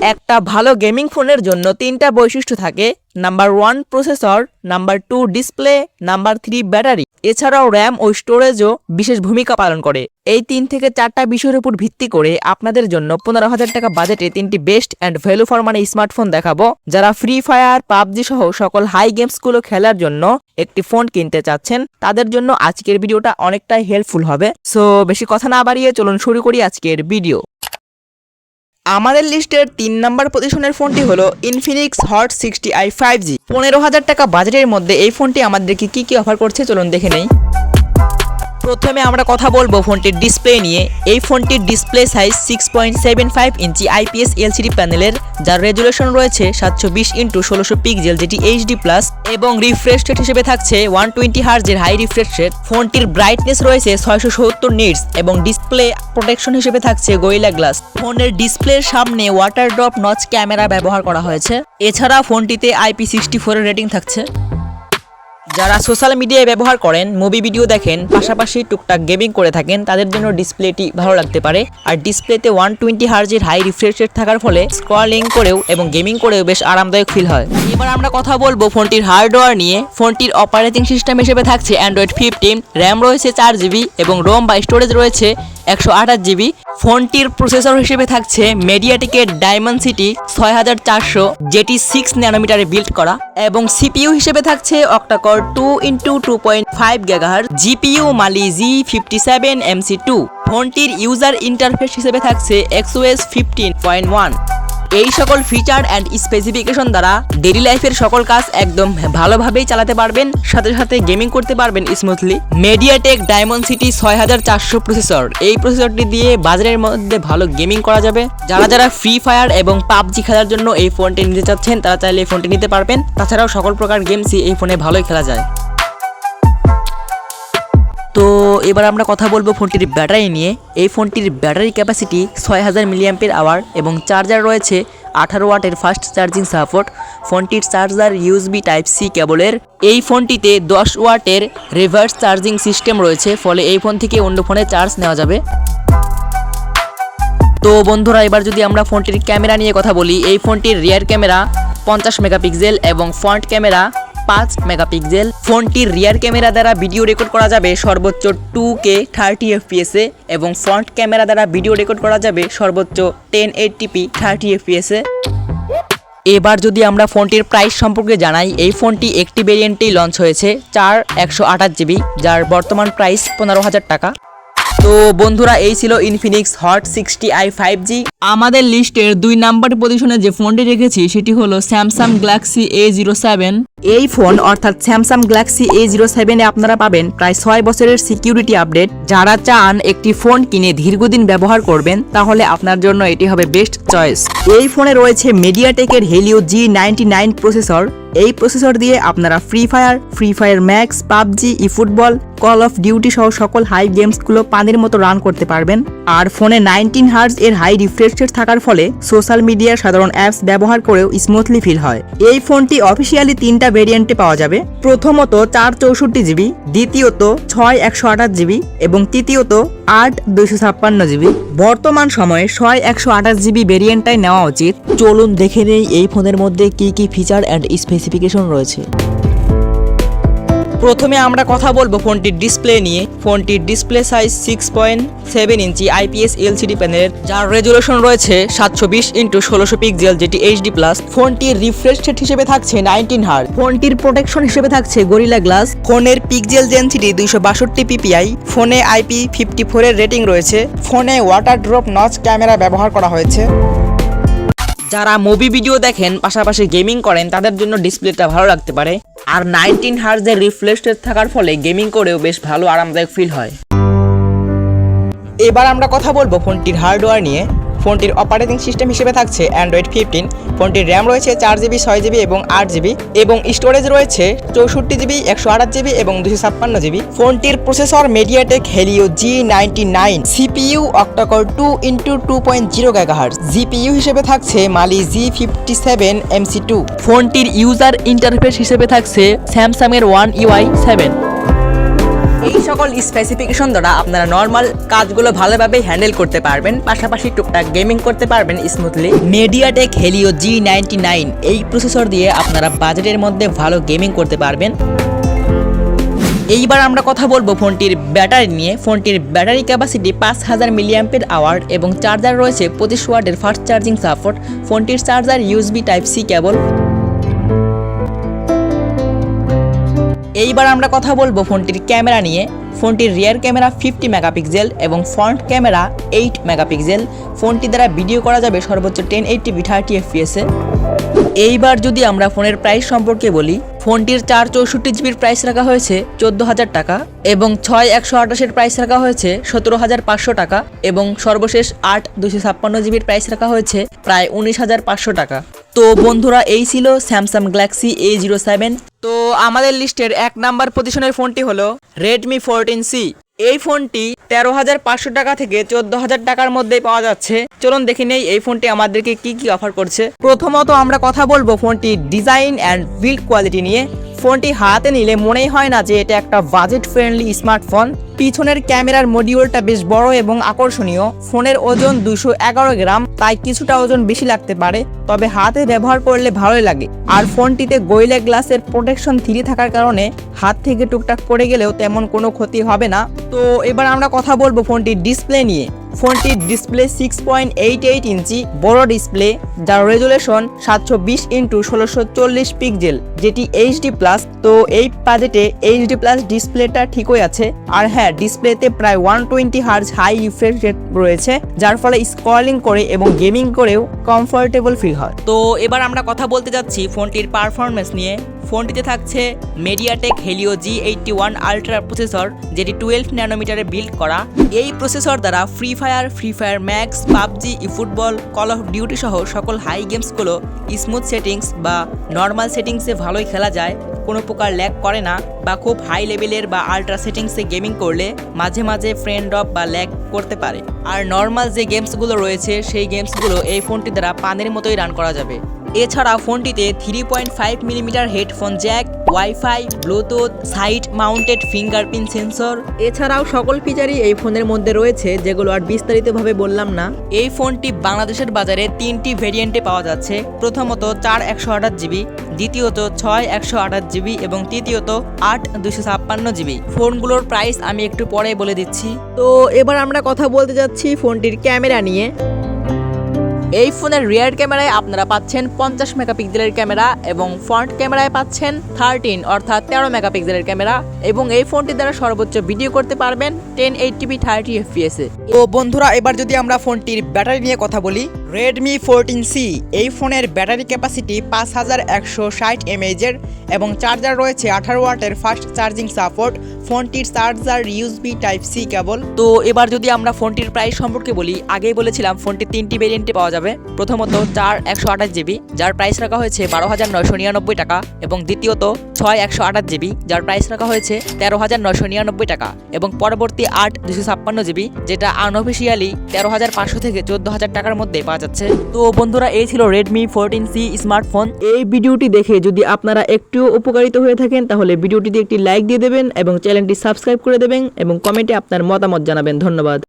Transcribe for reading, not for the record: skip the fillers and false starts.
একটা ভালো গেমিং ফোনের জন্য তিনটা বৈশিষ্ট্য থাকে। Number 1 processor, number 2 display, number 3 battery. এছাড়াও র্যাম ও স্টোরেজও বিশেষ ভূমিকা পালন করে। এই 3 থেকে 4টা বিষয়ের উপর ভিত্তি করে আপনাদের জন্য 15,000 টাকা বাজেটে তিনটি best and value for money smartphone দেখাবো। যারা ফ্রি ফায়ার, পাবজি সহ সকল হাই গেমসগুলো খেলার জন্য একটি ফোন কিনতে চাচ্ছেন, তাদের জন্য আজকের ভিডিওটা অনেকটাই হেল্পফুল হবে। সো বেশি কথা না বাড়িয়ে চলুন শুরু করি আজকের ভিডিও। আমাদের লিস্টের 3 নম্বর পজিশনের ফোনটি হলো ইনফিনিক্স হট 60i 5G। 15,000 টাকা বাজেটের মধ্যে এই ফোনটি আমাদেরকে কি অফার করছে চলুন দেখে নেই। প্রথমে আমরা কথা বলবো ফোনটির ডিসপ্লে নিয়ে। এই ফোনটির ডিসপ্লে সাইজ 6.75 ইঞ্চি আইপিএস এলসিডি প্যানেলের, যার রেজুলেশন রয়েছে 720x1600 পিক্সেল যেটি এইচডি প্লাস, এবং রিফ্রেশ রেট হিসেবে থাকছে 120 হার্জের হাই রিফ্রেশ রেট। ফোনটির ব্রাইটনেস রয়েছে 670 নিটস এবং ডিসপ্লে প্রোটেকশন হিসেবে থাকছে গরিলা গ্লাস। ফোনের ডিসপ্লের সামনে ওয়াটার ড্রপ নচ ক্যামেরা ব্যবহার করা হয়েছে। এছাড়া ফোনটিতে IP64 এর রেটিং থাকছে। যারা সোশ্যাল মিডিয়ায় ব্যবহার করেন, মুভি ভিডিও দেখেন, পাশাপাশি টুকটাক গেমিং করে থাকেন, তাদের জন্য ডিসপ্লেটি ভালো লাগতে পারে। আর ডিসপ্লেতে 120 হার্জের হাই রিফ্রেশ রেট থাকার ফলে স্ক্রলিং করেও এবং গেমিং করেও বেশ আরামদায়ক ফিল হয়। এবার আমরা কথা বলবো ফোনটির হার্ডওয়্যার নিয়ে। ফোনটির অপারেটিং সিস্টেম হিসেবে থাকছে অ্যান্ড্রয়েড 15, র্যাম রয়েছে 4GB এবং রোম বা স্টোরেজ রয়েছে 128GB। ফোনটির প্রসেসর হিসেবে থাকছে মিডিয়াটেকের ডায়মেনসিটি 6400 যেটি 6 ন্যানোমিটারে বিল্ড করা, এবং সিপিইউ হিসেবে থাকছে অক্টাকোর 2x2.5 GHz, জিপিইউ মালি G57 MC2। ফোনটির ইউজার ইন্টারফেস হিসেবে থাকছে XOS 15.1। এই সকল ফিচার অ্যান্ড স্পেসিফিকেশন দ্বারা ডেইলি লাইফের সকল কাজ একদম ভালোভাবেই চালাতে পারবেন, সাথে সাথে গেমিং করতে পারবেন স্মুথলি। মিডিয়াটেক ডায়মেনসিটি 6400 প্রসেসর, এই প্রসেসরটি দিয়ে বাজারের মধ্যে ভালো গেমিং করা যাবে। যারা ফ্রি ফায়ার এবং পাবজি খেলার জন্য এই ফোনটি নিতে চাচ্ছেন, তারা চাইলে এই ফোনটি নিতে পারবেন। তাছাড়াও সকল প্রকার গেমসই এই ফোনে ভালোই খেলা যায়। তো এবার আমরা কথা বলবো ফোনটির ব্যাটারি নিয়ে। এই ফোনটির ব্যাটারি ক্যাপাসিটি 6000 mAh এবং চার্জার রয়েছে 18 ওয়াটের ফাস্ট চার্জিং সাপোর্ট। ফোনটির চার্জার ইউএসবি টাইপ সি কেবলের। এই ফোনটিতে 10 ওয়াটের রিভার্স চার্জিং সিস্টেম রয়েছে, ফলে এই ফোন থেকে অন্য ফোনে চার্জ নেওয়া যাবে। তো বন্ধুরা, এবার যদি আমরা ফোনটির ক্যামেরা নিয়ে কথা বলি, এই ফোনটির রিয়ার ক্যামেরা 50 মেগাপিক্সেল এবং ফ্রন্ট ক্যামেরা 5 মেগাপিক্সেল। ফোনটির রিয়ার ক্যামেরা দ্বারা ভিডিও রেকর্ড করা যাবে সর্বোচ্চ 2K 30 FPS এ এবং ফ্রন্ট ক্যামেরা দ্বারা ভিডিও রেকর্ড করা যাবে সর্বোচ্চ 1080p 30 FPS এ। এবার যদি আমরা ফোনটির প্রাইস সম্পর্কে জানাই, এই ফোনটি একটি ভেরিয়েন্টেই লঞ্চ হয়েছে 128GB, যার বর্তমান প্রাইস 15,000 টাকা। তো বন্ধুরা, এই ছিল ইনফিনিক্স হট 60i 5G। আমাদের লিস্টের 2 নাম্বার পজিশনে যে ফোনটি রেখেছি সেটি হলো স্যামসাং গ্যালাক্সি A07। এই ফোন অর্থাৎ স্যামসাং গ্যালাক্সি A07 এ আপনারা পাবেন প্রায় 6 বছরের সিকিউরিটি আপডেট। যারা চান একটি ফোন কিনে দীর্ঘদিন ব্যবহার করবেন, তাহলে আপনার জন্য এটি হবে বেস্ট চয়েস। এই ফোনে রয়েছে মিডিয়াটেকের হেলিও G99 প্রসেসর। এই প্রসেসর দিয়ে আপনারা free fire max, PUBG, football, call of duty সহ সকল হাই গেমসগুলো পানির মতো রান করতে পারবেন। আর ফোনে 19 হার্জ এর হাই রিফ্রেশ রেট থাকার ফলে সোশ্যাল মিডিয়ার সাধারণ অ্যাপস ব্যবহার করেও স্মুথলি ফিল হয়। এই ফোনটি অফিসিয়ালি 3টা ভেরিয়েন্টে পাওয়া যাবে। প্রথমত 464GB, দ্বিতীয়ত 6128GB এবং তৃতীয়ত 8256GB। বর্তমান সময়ে 6128GB ভেরিয়েন্টটাই নেওয়া উচিত। চলুন দেখে নেই এই ফোনের মধ্যে কি ফিচার অ্যান্ড স্পেসিফিকেশন রয়েছে। প্রথমে আমরা কথা বলবো ফোনটির ডিসপ্লে নিয়ে। ফোনটির ডিসপ্লে সাইজ 6.7 ইঞ্চি আইপিএস এলসিডি প্যানেলের, যার রেজুলেশন রয়েছে 720x1600 পিক্সেল যেটি এইচডি প্লাস। ফোনটির রিফ্রেশ রেট হিসেবে থাকছে 19 হার্জ। ফোনটির প্রোটেকশন হিসেবে থাকছে গরিলা গ্লাস। ফোনের পিক্সেল ডেনসিটি 262 ppi। ফোনে IP54 এর রেটিং রয়েছে। ফোনে ওয়াটার ড্রপ নচ ক্যামেরা ব্যবহার করা হয়েছে। যারা মুভি ভিডিও দেখেন, পাশাপাশি গেমিং করেন, তাদের জন্য ডিসপ্লেটা ভালো লাগতে পারে। আর 19 হার্জের রিফ্রেশ রেট থাকার ফলে গেমিং করেও বেশ ভালো আরামদায়ক ফিল হয়। এবার আমরা কথা বলবো ফোনটির হার্ডওয়্যার নিয়ে। ফোনটির অপারেটিং সিস্টেম হিসেবে থাকছে অ্যান্ড্রয়েড 15। ফোনটির র্যাম রয়েছে 4GB, 6GB এবং 8GB এবং স্টোরেজ রয়েছে 64GB, 128GB এবং 256GB। ফোনটির processor MediaTek Helio G99, CPU octa-core 2x2.0 GHz, GPU হিসেবে থাকছে মালি G57 MC2। ফোনটির ইউজার ইন্টারফেস হিসেবে থাকছে স্যামসাং এর One UI 7। এই সকল স্পেসিফিকেশন দ্বারা আপনারা নর্মাল কাজগুলো ভালোভাবে হ্যান্ডেল করতে পারবেন, পাশাপাশি টুকটাক গেমিং করতে পারবেন স্মুথলি। মিডিয়াটেক হেলিও G99 এই প্রসেসর দিয়ে আপনারা বাজেটের মধ্যে ভালো গেমিং করতে পারবেন। এইবার আমরা কথা বলবো ফোনটির ব্যাটারি নিয়ে। ফোনটির ব্যাটারি ক্যাপাসিটি 5000 মিলিঅ্যাম্পিয়ার আওয়ার এবং চার্জার রয়েছে 25 ওয়াটের ফাস্ট চার্জিং সাপোর্ট। ফোনটির চার্জার USB Type-C কেবল। এইবার আমরা কথা বলবো ফোনটির ক্যামেরা নিয়ে। ফোনটির রিয়ার ক্যামেরা 50 মেগাপিক্সেল এবং ফ্রন্ট ক্যামেরা 8 মেগাপিক্সেল। ফোনটি দ্বারা ভিডিও করা যাবে সর্বোচ্চ 1080p 30 fps এ। এইবার যদি আমরা ফোনের প্রাইস সম্পর্কে বলি, ফোনটির 464GB প্রাইস রাখা হয়েছে 14,000 টাকা এবং 6128 প্রাইস রাখা হয়েছে 17,500 টাকা এবং সর্বশেষ 8 256GB প্রাইস রাখা হয়েছে প্রায় 19,500 টাকা। তো বন্ধুরা, এই ছিল স্যামসাং গ্যালাক্সি A07। তো আমাদের লিস্টের 1 নাম্বার পজিশনের ফোনটি হলো Redmi 14C। এই ফোনটি 13,500 টাকা থেকে 14,000 টাকার মধ্যেই পাওয়া যাচ্ছে। চলুন দেখে নেই এই ফোনটি আমাদেরকে কি কি অফার করছে। প্রথমত আমরা কথা বলবো ফোনটির ডিজাইন অ্যান্ড বিল্ড কোয়ালিটি নিয়ে। ফোনটি হাতে নিলে মনেই হয় না যে এটা একটা বাজেট ফ্রেন্ডলি স্মার্টফোন। পিছনের ক্যামেরার মডিউলটা বেশ বড় এবং আকর্ষণীয়। ফোনের ওজন 211 গ্রাম, তাই কিছুটা ওজন বেশি লাগতে পারে, তবে হাতে ব্যবহার করলে ভালোই লাগে। আর ফোনটিতে গোরিলা গ্লাসের প্রোটেকশন 3 থাকার কারণে হাত থেকে টুকটাক পড়ে গেলেও তেমন কোনো ক্ষতি হবে না। তো এবার আমরা কথা বলবো ফোনটির ডিসপ্লে নিয়ে। ফোনটির ডিসপ্লে 6.88 ইঞ্চি বড় ডিসপ্লে, যার রেজুলেশন 720x1640 পিক্সেল, যেটি HD+। তো এই বাজেটে HD+ ডিসপ্লেটা ঠিকই আছে। আর হ্যাঁ, ডিসপ্লেতে প্রায় 120 হার্জ হাই রিফ্রেশ রেট রয়েছে, যার ফলে স্ক্রলিং করে এবং গেমিং করেও কমফোর্টেবল ফিল হয়। তো এবার আমরা কথা বলতে যাচ্ছি ফোনটির পারফরমেন্স নিয়ে। ফোনটিতে থাকছে MediaTek Helio G81 ultra processor, যেটি 12 ন্যানোমিটারে বিল্ড করা। এই প্রসেসর দ্বারা free fire max, PUBG, football, call of duty সহ সকল হাই গেমসগুলো স্মুথ সেটিংস বা নর্মাল সেটিংসে ভালোই খেলা যায়, কোনো প্রকার ল্যাগ করে না। বা খুব হাই লেভেলের বা আলট্রা সেটিংসে গেমিং করলে মাঝে মাঝে ফ্রেম ড্রপ বা ল্যাগ করতে পারে। আর নর্মাল যে গেমসগুলো রয়েছে সেই গেমসগুলো এই ফোনটি দ্বারা পানের মতোই রান করা যাবে। এছাড়া ফোনটিতে 3.5 millimetre headphone Jack, wifi, Bluetooth, side mounted fingerprint sensor এছাড়াও সকল ফিচারই এই ফোনের মধ্যে রয়েছে, যেগুলো আর বিস্তারিতভাবে বললাম না। এই ফোনটি বাংলাদেশের বাজারে 3টি ভেরিয়েন্টে পাওয়া যাচ্ছে। প্রথমত 4 128GB, দ্বিতীয়ত 6 128GB এবং তৃতীয়ত 8 256GB। ফোনগুলোর প্রাইস আমি একটু পরে বলে দিচ্ছি। তো এবার আমরা কথা বলতে যাচ্ছি ফোনটির ক্যামেরা নিয়ে। এই ফোনের রিয়ার ক্যামেরায় আপনারা পাচ্ছেন 50 মেগাপিক্সেলের ক্যামেরা এবং ফ্রন্ট ক্যামেরায় পাচ্ছেন 13 মেগাপিক্সেলের ক্যামেরা এবং এই ফোনটি দ্বারা সর্বোচ্চ ভিডিও করতে পারবেন 1080p 30 fps এ। তো বন্ধুরা, এবার যদি আমরা ফোনটির ব্যাটারি নিয়ে কথা বলি, Redmi 14C এই ফোনের ব্যাটারি ক্যাপাসিটি 5160 mAh এর এবং চার্জার রয়েছে 18 ওয়াটের ফাস্ট চার্জিং সাপোর্ট। ফোনটির চার্জার USB Type-C কেবল। তো এবার যদি আমরা ফোনটির প্রাইস সম্পর্কে বলি, আগেই বলেছিলাম ফোনটি 3টি ভেরিয়েন্টে পাওয়া যাবে। প্রথমত 4 128GB, যার প্রাইস রাখা হয়েছে 12,999 টাকা এবং দ্বিতীয়ত 6 128GB, যার প্রাইস রাখা হয়েছে 13,999 টাকা এবং পরবর্তী 8 256GB, যেটা আনঅফিসিয়ালি 13,500 থেকে 14,000 টাকার মধ্যে পাওয়া যাচ্ছে। তো বন্ধুরা, এই ছিল Redmi 14C স্মার্টফোন। এই ভিডিওটি দেখে যদি আপনারা একটু উপকারিত হয়ে থাকেন তাহলে ভিডিওটিতে একটি লাইক দিয়ে দেবেন এবং চ্যানেলটি সাবস্ক্রাইব করে দেবেন এবং কমেন্টে আপনার মতামত জানাবেন। ধন্যবাদ।